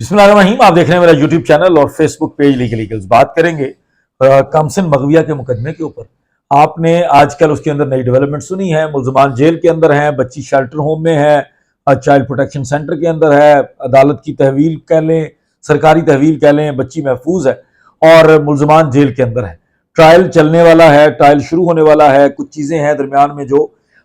बिस्मिल्लाह रहमान रहीम। आप देख रहे हैं मेरा यूट्यूब चैनल और फेसबुक पेज लीगल ईगल्स। बात करेंगे कामसिन मगविया के मुकदमे के ऊपर। आपने आजकल उसके अंदर नई डेवलपमेंट सुनी है। मुल्जमान जेल के अंदर हैं, बच्ची शेल्टर होम में है, चाइल्ड प्रोटेक्शन सेंटर के अंदर है, अदालत की तहवील कह लें, सरकारी तहवील कह लें, बच्ची महफूज है और मुल्जमान जेल के अंदर है। ट्रायल चलने वाला है, ट्रायल शुरू होने वाला है। कुछ चीज़ें हैं दरमियान में जो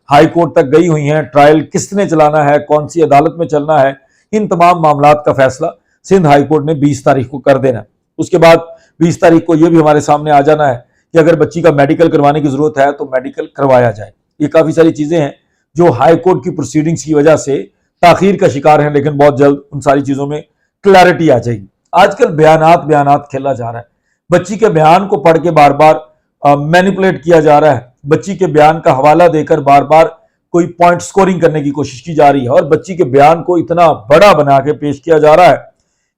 हाई कोर्ट तक गई हुई हैं। ट्रायल किसने चलाना है, कौन सी अदालत में चलना है, इन तमाम मामलात का फैसला सिंध हाई कोर्ट ने 20 तारीख को कर देना है। उसके बाद 20 तारीख को यह भी हमारे सामने आ जाना है कि अगर बच्ची का मेडिकल करवाने की जरूरत है तो मेडिकल करवाया जाए। ये काफ़ी सारी चीज़ें हैं जो हाई कोर्ट की प्रोसीडिंग्स की वजह से ताखीर का शिकार हैं, लेकिन बहुत जल्द उन सारी चीज़ों में क्लैरिटी आ जाएगी। आजकल बयानात खेला जा रहा है। बच्ची के बयान को पढ़ के बार बार मैनिपुलेट किया जा रहा है। बच्ची के बयान का हवाला देकर बार बार कोई पॉइंट स्कोरिंग करने की कोशिश की जा रही है और बच्ची के बयान को इतना बड़ा बना के पेश किया जा रहा है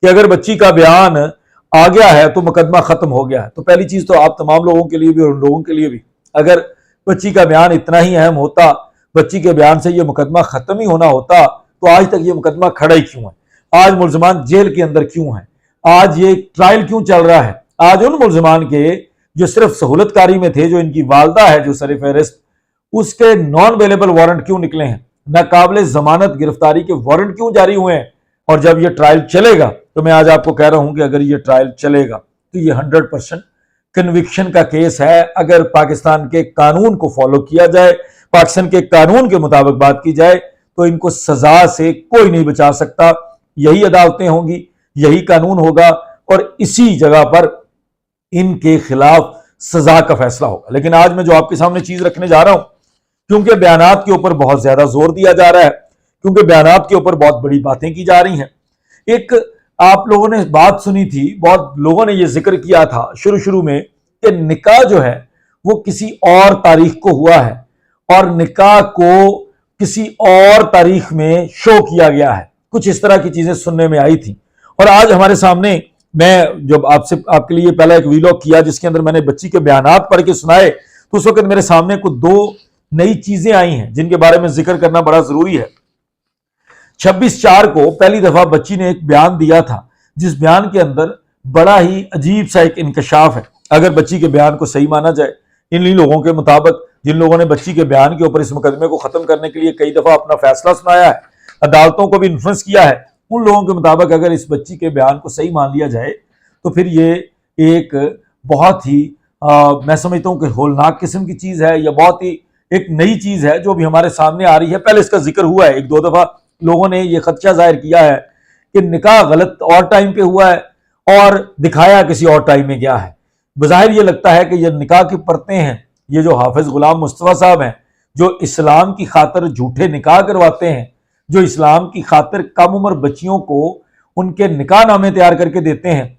कि अगर बच्ची का बयान आ गया है तो मुकदमा खत्म हो गया है। तो पहली चीज तो आप तमाम लोगों के लिए भी और उन लोगों के लिए भी, अगर बच्ची का बयान इतना ही अहम होता, बच्ची के बयान से ये मुकदमा खत्म ही होना होता, तो आज तक ये मुकदमा खड़ा ही क्यों है? आज मुल्जमान जेल के अंदर क्यों है? आज ये ट्रायल क्यों चल रहा है? आज उन मुल्जमान के जो सिर्फ सहूलतकारी में थे, जो इनकी वालदा है जो सर फहरिस्त, उसके नॉन अवेलेबल वारंट क्यों निकले हैं? नाकाबिले जमानत गिरफ्तारी के वारंट क्यों जारी हुए हैं? और जब ये ट्रायल चलेगा तो मैं आज आपको कह रहा हूं कि अगर ये ट्रायल चलेगा तो ये 100% कन्विक्शन का केस है। अगर पाकिस्तान के कानून को फॉलो किया जाए, पाकिस्तान के कानून के मुताबिक बात की जाए, तो इनको सजा से कोई नहीं बचा सकता। यही अदालतें होंगी, यही कानून होगा और इसी जगह पर इनके खिलाफ सजा का फैसला होगा। लेकिन आज मैं जो आपके सामने चीज रखने जा रहा हूं, क्योंकि बयानात के ऊपर बहुत ज्यादा जोर दिया जा रहा है, क्योंकि बयानात के ऊपर बहुत बड़ी बातें की जा रही हैं। एक आप लोगों ने बात सुनी थी, बहुत लोगों ने यह जिक्र किया था शुरू में कि निकाह जो है वो किसी और तारीख को हुआ है और निकाह को किसी और तारीख में शो किया गया है। कुछ इस तरह की चीजें सुनने में आई थी और आज हमारे सामने, मैं जब आपके लिए पहला एक वीलॉग किया जिसके अंदर मैंने बच्ची के बयानात पढ़ के सुनाए, तो उस वक्त मेरे सामने कुछ दो नई चीजें आई हैं जिनके बारे में जिक्र करना बड़ा जरूरी है। 26/4 को पहली दफा बच्ची ने एक बयान दिया था, जिस बयान के अंदर बड़ा ही अजीब सा एक इंकशाफ है। अगर बच्ची के बयान को सही माना जाए, इन लोगों के मुताबिक, जिन लोगों ने बच्ची के बयान के ऊपर इस मुकदमे को खत्म करने के लिए कई दफा अपना फैसला सुनाया है, अदालतों को भी इन्फ्लुएंस किया है, उन लोगों के मुताबिक अगर इस बच्ची के बयान को सही मान लिया जाए तो फिर ये एक बहुत ही मैं समझता हूँ कि होलनाक किस्म की चीज है, या बहुत ही एक नई चीज है जो भी हमारे सामने आ रही है। पहले इसका जिक्र हुआ है, 1-2 दफा लोगों ने यह खदशा जाहिर किया है कि निकाह गलत और टाइम पे हुआ है और दिखाया किसी और टाइम में गया है। बज़ाहिर ये लगता है कि ये निकाह की परतें हैं। ये जो हाफिज गुलाम मुस्तफा साहब हैं, जो इस्लाम की खातिर झूठे निकाह करवाते हैं, जो इस्लाम की खातिर कम उम्र बच्चियों को उनके निकाह नामे तैयार करके देते हैं,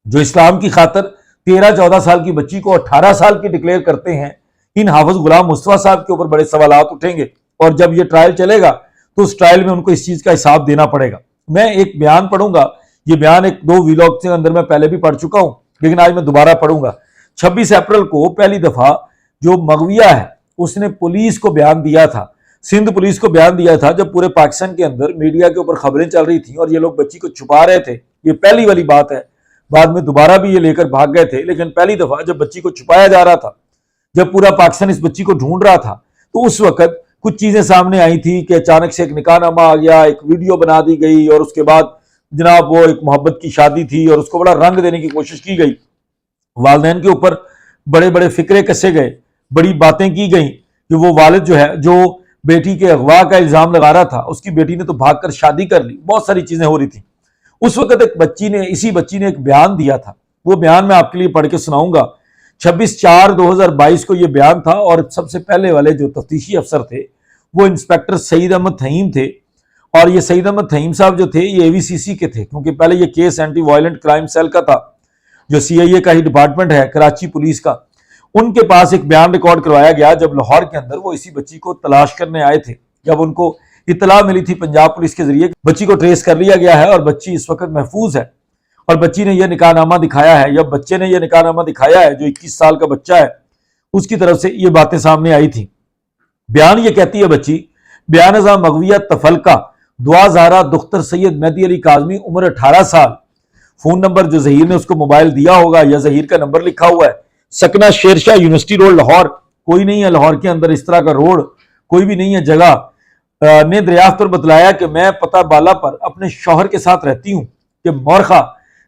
जो इस्लाम की खातिर 13-14 साल की बच्ची को 18 साल की डिक्लेयर करते हैं, इन हाफिज गुलाम मुस्तफा साहब के ऊपर बड़े सवालात उठेंगे और जब ये ट्रायल चलेगा तो उस ट्रायल में उनको इस चीज का हिसाब देना पड़ेगा। मैं एक बयान पढ़ूंगा, ये बयान 1-2 वीलॉग के अंदर मैं पहले भी पढ़ चुका हूं, लेकिन आज मैं दोबारा पढ़ूंगा। 26 अप्रैल को पहली दफा जो मगविया है उसने पुलिस को बयान दिया था, सिंध पुलिस को बयान दिया था, जब पूरे पाकिस्तान के अंदर मीडिया के ऊपर खबरें चल रही थी और ये लोग बच्ची को छुपा रहे थे। ये पहली वाली बात है, बाद में दोबारा भी ये लेकर भाग गए थे, लेकिन पहली दफा जब बच्ची को छुपाया जा रहा था, जब पूरा पाकिस्तान इस बच्ची को ढूंढ रहा था, तो उस वक्त कुछ चीजें सामने आई थी कि अचानक से एक निकाहनामा आ गया, एक वीडियो बना दी गई और उसके बाद जनाब वो एक मोहब्बत की शादी थी और उसको बड़ा रंग देने की कोशिश की गई। वालिदैन के ऊपर बड़े बड़े फिक्रे कसे गए, बड़ी बातें की गई कि वो वालिद जो है, जो बेटी के अगवा का इल्जाम लगा रहा था, उसकी बेटी ने तो भागकर शादी कर ली। बहुत सारी चीजें हो रही थी। उस वक्त इसी बच्ची ने एक बयान दिया था, वो बयान मैं आपके लिए पढ़ के सुनाऊंगा। 26/4/2022 को ये बयान था और सबसे पहले वाले जो तफ्तीशी अफसर थे वो इंस्पेक्टर सईद अहमद थहीम थे। और ये सईद अहमद थहीम साहब जो थे ये AVCC के थे, क्योंकि पहले ये case anti violent crime cell का था, जो CIA का ही डिपार्टमेंट है कराची पुलिस का। उनके पास एक बयान रिकॉर्ड करवाया गया जब लाहौर के अंदर वो इसी बच्ची को तलाश करने आए थे। जब उनको इतला मिली थी पंजाब पुलिस के जरिए, बच्ची को ट्रेस कर लिया गया है और बच्ची इस वक्त महफूज है और बच्ची ने यह निकाहनामा दिखाया है, या बच्चे ने यह निकाहनामा दिखाया है, जो 21 साल का बच्चा है उसकी तरफ से ये बातें सामने आई थी। बयान ये कहती है बच्ची, बयान मगविया तफलका دعا زہرا دختر سید مہدی علی کاظمی، عمر 18 سال، فون نمبر جو ظہیر نے اس کو موبائل دیا ہوگا یا ظہیر کا نمبر لکھا ہوا ہے، سکنہ شیرشاہ یونیورسٹی روڈ لاہور، کوئی نہیں ہے لاہور کے اندر اس طرح کا روڈ، کوئی بھی نہیں ہے جگہ، نے دریافت پر بتلایا کہ میں پتہ بالا پر اپنے شوہر کے ساتھ رہتی ہوں کہ مورخہ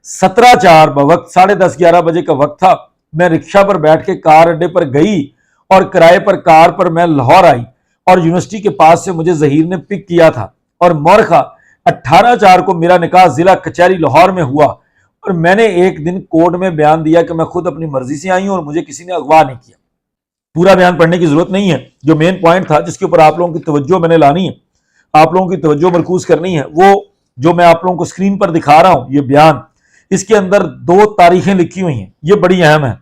17/4 بوقت 10:30-11 بجے کا وقت تھا، میں رکشہ پر بیٹھ کے کار اڈے پر گئی اور کرائے پر کار پر میں لاہور آئی اور یونیورسٹی کے پاس سے مجھے ظہیر نے پک کیا تھا، اور مورخہ 18/4 کو میرا نکاح ضلع کچہری لاہور میں ہوا، اور میں نے ایک دن کورٹ میں بیان دیا کہ میں خود اپنی مرضی سے آئی ہوں اور مجھے کسی نے اغوا نہیں کیا۔ پورا بیان پڑھنے کی ضرورت نہیں ہے، جو مین پوائنٹ تھا جس کے اوپر آپ لوگوں کی توجہ میں نے لانی ہے، آپ لوگوں کی توجہ مرکوز کرنی ہے، وہ جو میں آپ لوگوں کو اسکرین پر دکھا رہا ہوں یہ بیان، اس کے اندر 2 تاریخیں لکھی ہوئی ہیں، یہ بڑی اہم ہیں۔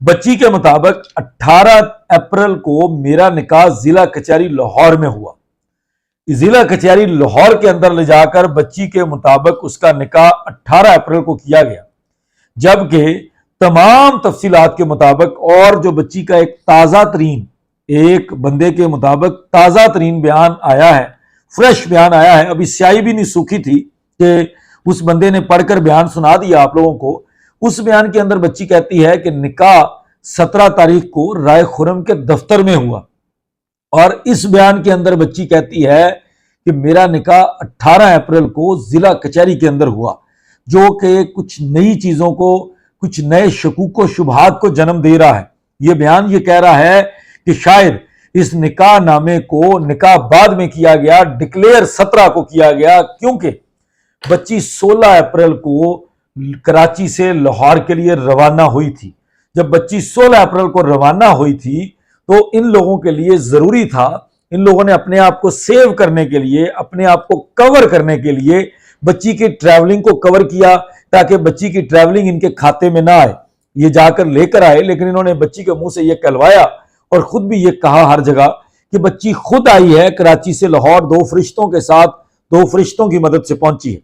بچی کے مطابق 18 اپریل کو میرا نکاح ضلع کچہری لاہور میں ہوا، ضلع کچہری لاہور کے اندر لے جا کر بچی کے مطابق اس کا نکاح 18 اپریل کو کیا گیا، جبکہ تمام تفصیلات کے مطابق اور جو بچی کا ایک تازہ ترین، ایک بندے کے مطابق تازہ ترین بیان آیا ہے، فریش بیان آیا ہے، ابھی سیاہی بھی نہیں سوکھی تھی کہ اس بندے نے پڑھ کر بیان سنا دیا آپ لوگوں کو۔ اس بیان کے اندر بچی کہتی ہے کہ نکاح 17 تاریخ کو رائے خرم کے دفتر میں ہوا، اور اس بیان کے اندر بچی کہتی ہے کہ میرا نکاح 18 اپریل کو ضلع کچہری کے اندر ہوا، جو کہ کچھ نئی چیزوں کو، کچھ نئے شکوک و شبہات کو جنم دے رہا ہے۔ یہ بیان یہ کہہ رہا ہے کہ شاید اس نکاح نامے کو نکاح بعد میں کیا گیا، ڈکلیئر 17 کو کیا گیا، کیونکہ بچی 16 اپریل کو کراچی سے لاہور کے لیے روانہ ہوئی تھی۔ جب بچی 16 اپریل کو روانہ ہوئی تھی تو ان لوگوں کے لیے ضروری تھا، ان لوگوں نے اپنے آپ کو سیو کرنے کے لیے، اپنے آپ کو کور کرنے کے لیے بچی کی ٹریولنگ کو کور کیا، تاکہ بچی کی ٹریولنگ ان کے کھاتے میں نہ آئے۔ یہ جا کر لے کر آئے، لیکن انہوں نے بچی کے منہ سے یہ کہلوایا اور خود بھی یہ کہا ہر جگہ کہ بچی خود آئی ہے کراچی سے لاہور 2 فرشتوں کے ساتھ، 2 فرشتوں کی مدد سے پہنچی ہے۔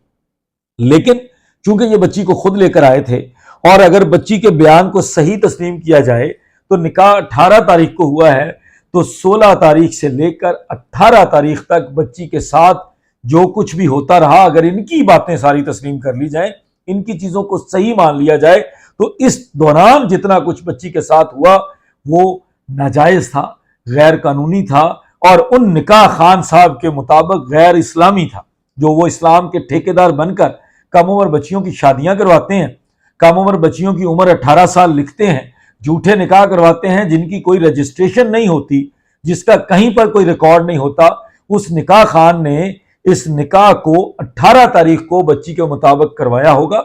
لیکن چونکہ یہ بچی کو خود لے کر آئے تھے، اور اگر بچی کے بیان کو صحیح تسلیم کیا جائے تو نکاح 18 تاریخ کو ہوا ہے، تو 16 تاریخ سے لے کر 18 تاریخ تک بچی کے ساتھ جو کچھ بھی ہوتا رہا، اگر ان کی باتیں ساری تسلیم کر لی جائیں، ان کی چیزوں کو صحیح مان لیا جائے، تو اس دوران جتنا کچھ بچی کے ساتھ ہوا وہ ناجائز تھا، غیر قانونی تھا، اور ان نکاح خان صاحب کے مطابق غیر اسلامی تھا، جو وہ اسلام کے ٹھیکیدار بن کر کم عمر بچیوں کی شادیاں کرواتے ہیں، کم عمر بچیوں کی عمر 18 سال لکھتے ہیں، جھوٹے نکاح کرواتے ہیں جن کی کوئی رجسٹریشن نہیں ہوتی، جس کا کہیں پر کوئی ریکارڈ نہیں ہوتا۔ اس نکاح خان نے اس نکاح کو 18 تاریخ کو بچی کے مطابق کروایا ہوگا،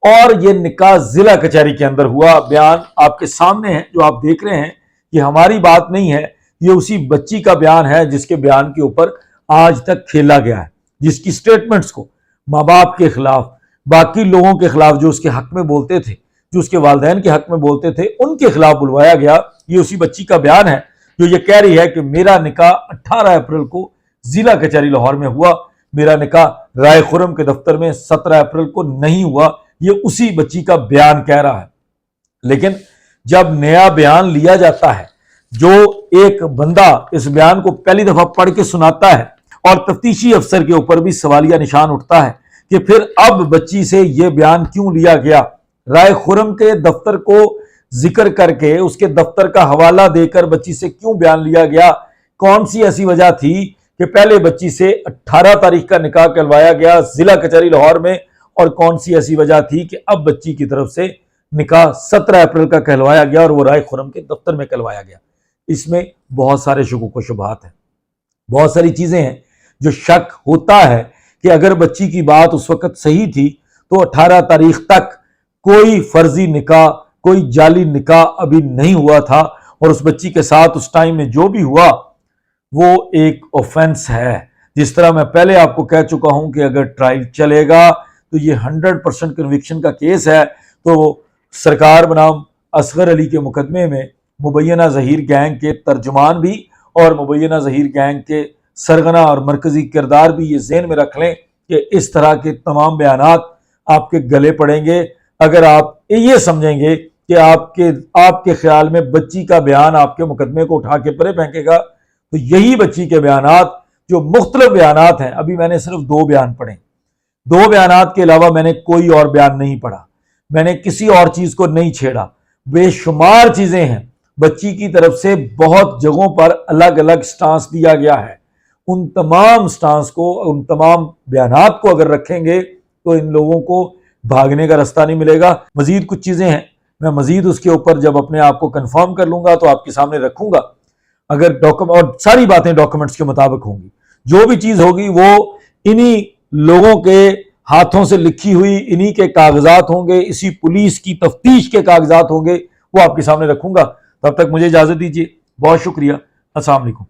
اور یہ نکاح ضلع کچہری کے اندر ہوا۔ بیان آپ کے سامنے ہے جو آپ دیکھ رہے ہیں، یہ ہماری بات نہیں ہے، یہ اسی بچی کا بیان ہے جس کے بیان کے اوپر آج تک کھیلا گیا ہے، جس کی سٹیٹمنٹس کو ماں باپ کے خلاف، باقی لوگوں کے خلاف جو اس کے حق میں بولتے تھے، جو اس کے والدین کے حق میں بولتے تھے، ان کے خلاف بلوایا گیا۔ یہ اسی بچی کا بیان ہے جو یہ کہہ رہی ہے کہ میرا نکاح 18 اپریل کو ضلع کچہری لاہور میں ہوا، میرا نکاح رائے خرم کے دفتر میں 17 اپریل کو نہیں ہوا۔ یہ اسی بچی کا بیان کہہ رہا ہے۔ لیکن جب نیا بیان لیا جاتا ہے، جو ایک بندہ اس بیان کو پہلی دفعہ پڑھ کے سناتا ہے، اور تفتیشی افسر کے اوپر بھی سوالیہ نشان اٹھتا ہے کہ پھر اب بچی سے یہ بیان کیوں لیا گیا، رائے خرم کے دفتر کو ذکر کر کے اس کے دفتر کا حوالہ دے کر بچی سے کیوں بیان لیا گیا، کون سی ایسی وجہ تھی کہ پہلے بچی سے 18 تاریخ کا نکاح کہلوایا گیا ضلع کچہری لاہور میں، اور کون سی ایسی وجہ تھی کہ اب بچی کی طرف سے نکاح 17 اپریل کا کہلوایا گیا اور وہ رائے خرم کے دفتر میں کہلوایا گیا۔ اس میں بہت سارے شکوک و شبہات ہیں، بہت ساری چیزیں ہیں جو شک ہوتا ہے کہ اگر بچی کی بات اس وقت صحیح تھی تو 18 تاریخ تک کوئی فرضی نکاح، کوئی جعلی نکاح ابھی نہیں ہوا تھا، اور اس بچی کے ساتھ اس ٹائم میں جو بھی ہوا وہ ایک اوفینس ہے۔ جس طرح میں پہلے آپ کو کہہ چکا ہوں کہ اگر ٹرائل چلے گا تو یہ 100% کنوکشن کا کیس ہے، تو سرکار بنام اصغر علی کے مقدمے میں مبینہ ظہیر گینگ کے ترجمان بھی اور مبینہ ظہیر گینگ کے سرغنہ اور مرکزی کردار بھی یہ ذہن میں رکھ لیں کہ اس طرح کے تمام بیانات آپ کے گلے پڑیں گے اگر آپ یہ سمجھیں گے کہ آپ کے خیال میں بچی کا بیان آپ کے مقدمے کو اٹھا کے پرے پھینکے گا۔ تو یہی بچی کے بیانات جو مختلف بیانات ہیں، ابھی میں نے صرف 2 بیان پڑھے، 2 بیانات کے علاوہ میں نے کوئی اور بیان نہیں پڑھا، میں نے کسی اور چیز کو نہیں چھیڑا، بے شمار چیزیں ہیں، بچی کی طرف سے بہت جگہوں پر الگ الگ سٹانس دیا گیا ہے، ان تمام سٹانس کو، ان تمام بیانات کو اگر رکھیں گے تو ان لوگوں کو بھاگنے کا راستہ نہیں ملے گا۔ مزید کچھ چیزیں ہیں، میں مزید اس کے اوپر جب اپنے آپ کو کنفرم کر لوں گا تو آپ کے سامنے رکھوں گا، اگر اور ساری باتیں ڈاکومنٹس کے مطابق ہوں گی، جو بھی چیز ہوگی وہ انہی لوگوں کے ہاتھوں سے لکھی ہوئی، انہی کے کاغذات ہوں گے، اسی پولیس کی تفتیش کے کاغذات ہوں گے، وہ آپ کے سامنے رکھوں گا۔ تب تک مجھے اجازت دیجیے، بہت شکریہ، السلام علیکم۔